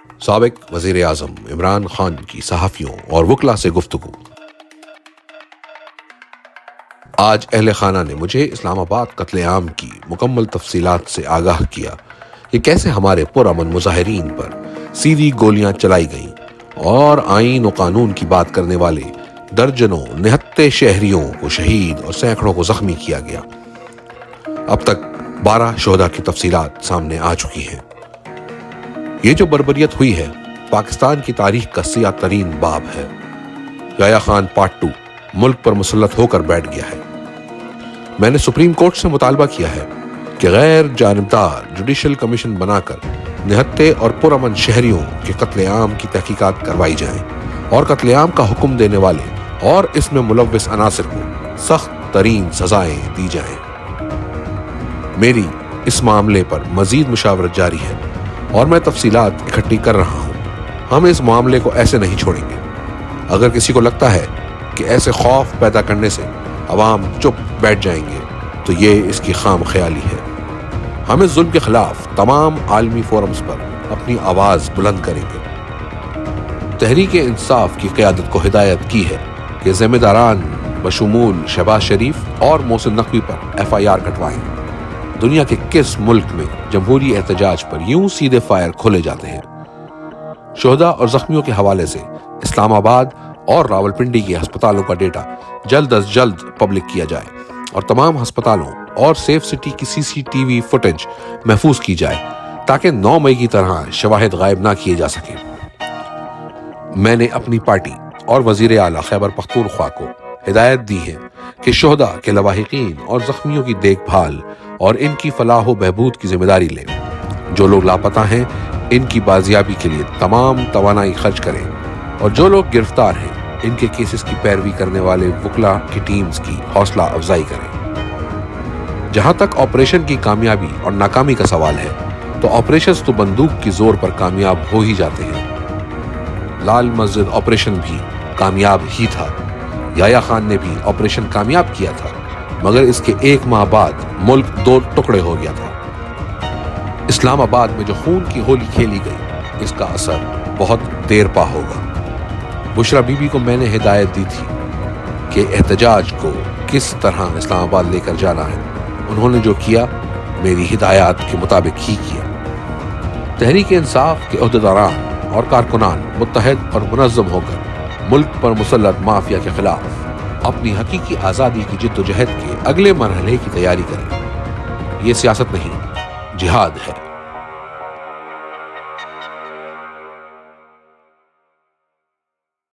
سابق وزیر اعظم عمران خان کی صحافیوں اور وکلا سے گفتگو۔ آج اہل خانہ نے مجھے اسلام آباد قتل عام کی مکمل تفصیلات سے آگاہ کیا کہ کیسے ہمارے پرامن مظاہرین پر سیدھی گولیاں چلائی گئیں اور آئین و قانون کی بات کرنے والے درجنوں نہتے شہریوں کو شہید اور سینکڑوں کو زخمی کیا گیا۔ اب تک 12 شہداء کی تفصیلات سامنے آ چکی ہیں۔ یہ جو بربریت ہوئی ہے پاکستان کی تاریخ کا سیاہ ترین باب ہے۔ یحییٰ خان پارٹ 2 ملک پر مسلط ہو کر بیٹھ گیا ہے۔ میں نے سپریم کورٹ سے مطالبہ کیا ہے کہ غیر جانبدار جوڈیشل کمیشن بنا کر نہتے اور پرامن شہریوں کے قتل عام کی تحقیقات کروائی جائیں اور قتل عام کا حکم دینے والے اور اس میں ملوث عناصر کو سخت ترین سزائیں دی جائیں۔ میری اس معاملے پر مزید مشاورت جاری ہے اور میں تفصیلات اکٹھی کر رہا ہوں۔ ہم اس معاملے کو ایسے نہیں چھوڑیں گے۔ اگر کسی کو لگتا ہے کہ ایسے خوف پیدا کرنے سے عوام چپ بیٹھ جائیں گے تو یہ اس کی خام خیالی ہے۔ ہم اس ظلم کے خلاف تمام عالمی فورمز پر اپنی آواز بلند کریں گے۔ تحریک انصاف کی قیادت کو ہدایت کی ہے کہ ذمہ داران بشمول شہباز شریف اور محسن نقوی پر FIR کٹوائیں۔ دنیا کے کس ملک میں جمہوری احتجاج پر یوں سیدھے فائر کھولے جاتے ہیں؟ شہداء اور زخمیوں کے حوالے سے اسلام آباد اور راولپنڈی کے ہسپتالوں کا ڈیٹا جلد از جلد پبلک کیا جائے اور تمام ہسپتالوں اور سیف سٹی کی CCTV فوٹیج محفوظ کی جائے تاکہ 9 مئی کی طرح شواہد غائب نہ کیے جا سکیں۔ میں نے اپنی پارٹی اور وزیر اعلیٰ خیبر پختونخوا کو ہدایت دی ہے کہ شہداء کے لواحقین اور زخمیوں کی دیکھ بھال اور ان کی فلاح و بہبود کی ذمہ داری لیں۔ جو لوگ لاپتہ ہیں ان کی بازیابی کے لیے تمام توانائی خرچ کریں اور جو لوگ گرفتار ہیں ان کے کیسز کی پیروی کرنے والے وکلا کی ٹیمز کی حوصلہ افزائی کریں۔ جہاں تک آپریشن کی کامیابی اور ناکامی کا سوال ہے تو آپریشنز تو بندوق کی زور پر کامیاب ہو ہی جاتے ہیں۔ لال مسجد آپریشن بھی کامیاب ہی تھا۔ یحییٰ خان نے بھی آپریشن کامیاب کیا تھا مگر اس کے 1 ماہ بعد ملک 2 ٹکڑے ہو گیا تھا۔ اسلام آباد میں جو خون کی ہولی کھیلی گئی اس کا اثر بہت دیر پا ہوگا۔ بشرا بی بی کو میں نے ہدایت دی تھی کہ احتجاج کو کس طرح اسلام آباد لے کر جانا ہے۔ انہوں نے جو کیا میری ہدایات کے مطابق ہی کیا۔ تحریک انصاف کے عہدیداران اور کارکنان متحد اور منظم ہو کر ملک پر مسلط مافیا کے خلاف اپنی حقیقی آزادی کی جد و جہد کے اگلے مرحلے کی تیاری کریں۔ یہ سیاست نہیں، جہاد ہے۔